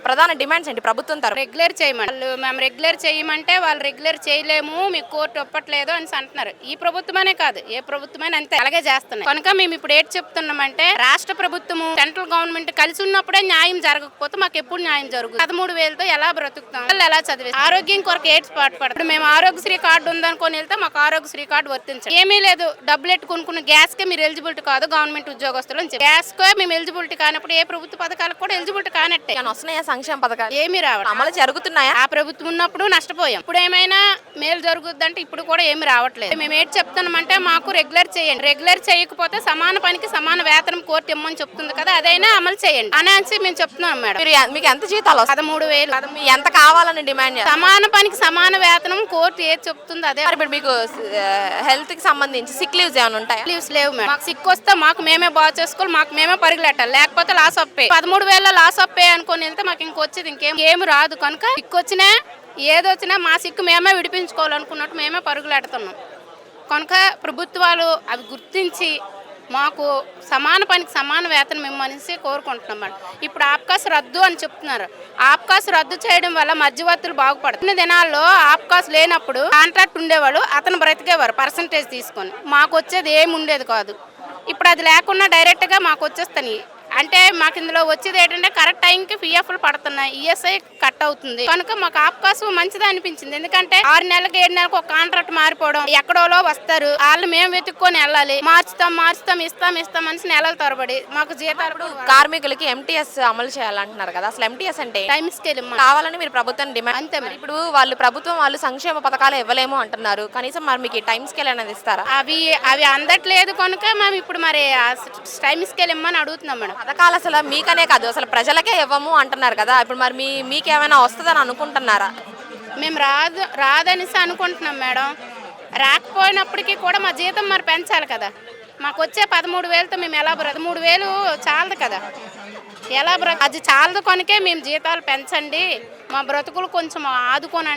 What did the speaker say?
ప్రధాన డిమాండ్స్ ఏంటి ప్రభుత్వం తరఫున? రెగ్యులర్ చేయమని మేము రెగ్యులర్ చేయమంటే వాళ్ళు రెగ్యులర్ చేయలేము, మీకు కోర్టు ఒప్పట్లేదు అని అంటున్నారు. ఈ ప్రభుత్వమనే కాదు, ఏ ప్రభుత్వమైనా అంతే అలాగే చేస్తున్నాయి. కనుక మేము ఇప్పుడు ఏంటి చెప్తున్నామంటే రాష్ట్ర ప్రభుత్వము సెంట్రల్ గవర్నమెంట్ కలిసి ఉన్నప్పుడే న్యాయం జరగకపోతే మాకు ఎప్పుడు న్యాయం జరుగుతుంది? 13,000తో ఎలా బ్రతుకుతాం, ఎలా చదివి ఆరోగ్యం కొరకు ఏడ్స్ పాటుపడతాం. మేము ఆరోగ్యశ్రీ కార్డు ఉందనుకొని వెళ్తే మాకు ఆరోగ్యశ్రీ కార్డు వర్తించాలి. ఏమీ లేదు, డబ్బులు ఎట్టుకున్న గ్యాస్ కే మీరు ఎలిజిబిలిటీ కాదు గవర్నమెంట్ ఉద్యోగస్తులు అని చెప్పి గ్యాస్ కే మేము ఎలిజిబిలిటీ కానప్పుడు ఏ ప్రభుత్వ పథకాలకు కూడా ఎలిజిబిలిటీ కానట్టే. సంక్షేమ పథకాలు ఏమీ రావడం అమలు జరుగుతున్నాయా? ఆ ప్రభుత్వం ఉన్నప్పుడు నష్టపోయాం, ఇప్పుడు ఏమైనా మేలు జరుగుద్దంటే ఇప్పుడు కూడా ఏమి రావట్లేదు. మేము ఏంటి చెప్తున్నామంటే మాకు రెగ్యులర్ చేయండి, రెగ్యులర్ చేయకపోతే సమాన పనికి సమాన వేతనం కోర్టు ఇమ్మని చెప్తుంది కదా, అదైనా అమలు చేయండి అని మేము చెప్తున్నాం మేడం. మీకు ఎంత జీతాలు? 13,000. ఎంత కావాలని డిమాండ్? సమాన పనికి సమాన వేతనం కోర్టు ఏది చెప్తుందో అదే. ఇప్పుడు మీకు హెల్త్ కి సంబంధించి సిక్ లీవ్స్ ఏమైనా ఉంటాయా? లీవ్స్ లేవు మేడం. మాకు సిక్ వస్తే మాకు మేమే బాగు చేసుకోవాలి, మాకు మేమే పరుగులెట్టాలి, లేకపోతే loss of pay. 13,000 loss of pay అనుకుని వెళ్తే మాకు ఇంకొచ్చేది ఇంకేం రాదు. కనుక సిక్కు వచ్చినా ఏదొచ్చినా మా సిక్కు మేమే విడిపించుకోవాలనుకున్నట్టు మేమే పరుగులెడుతున్నాం. కనుక ప్రభుత్వాలు అవి గుర్తించి మాకు సమాన పనికి సమాన వేతనం ఇమ్మనేసి కోరుకుంటున్నాం మేడం. ఇప్పుడు ఆప్కాస్ రద్దు అని చెప్తున్నారు. ఆప్కాస్ రద్దు చేయడం వల్ల మధ్యవర్తులు బాగుపడుతున్న దినాల్లో ఆప్కాస్ లేనప్పుడు కాంట్రాక్ట్ ఉండేవాళ్ళు, అతను బ్రతికేవారు పర్సంటేజ్ తీసుకొని, మాకు వచ్చేది ఏమి ఉండేది కాదు. ఇప్పుడు అది లేకుండా డైరెక్ట్గా మాకు వచ్చేస్తాయి. అంటే మాకు ఇందులో వచ్చేది ఏంటంటే కరెక్ట్ టైంకి పిఎఫ్లు పడుతున్నాయి, ఈఎస్ఐ కట్ అవుతుంది. కనుక మాకు ఆప్కాసు మంచిది అనిపించింది. ఎందుకంటే 6 నెలలకు 7 నెలలకు ఒక కాంట్రాక్ట్ మారిపోవడం, ఎక్కడోలో వస్తారు, వాళ్ళు మేము వెతుక్కొని వెళ్ళాలి, మార్చుతాం ఇస్తాం అని నెలల తరబడి మాకు జీతాలు. కార్మికులకి ఎంటీఎస్ అమలు చేయాలంటున్నారు కదా, అసలు ఎంటీఎస్ అంటే టైం స్కేల్ కావాలని మీరు ప్రభుత్వం డిమాండ్ అంతే. ఇప్పుడు ప్రభుత్వం వాళ్ళు సంక్షేమ పథకాలు ఇవ్వలేము అంటున్నారు, కనీసం మరి మీకు టైం స్కేల్ అనేది ఇస్తారా? అవి అందట్లేదు కనుక మేము ఇప్పుడు మరి టైం స్కేల్ ఇమ్మని అడుగుతున్నాం మేడం. పథకాలు అసలు మీకనే కాదు అసలు ప్రజలకే ఇవ్వము అంటున్నారు కదా, ఇప్పుడు మరి మీకేమైనా వస్తుందని అనుకుంటున్నారా? మేము రాదనేసి అనుకుంటున్నాం మేడం. రాకపోయినప్పటికీ కూడా మా జీతం మరి పెంచాలి కదా. మాకు వచ్చే 13,000తో మేము ఎలా 13,000 చాలదు కదా, ఎలా అది చాలదు కనుకే మేము జీతాలు పెంచండి, మా బ్రతుకులు కొంచెం ఆదుకోనండి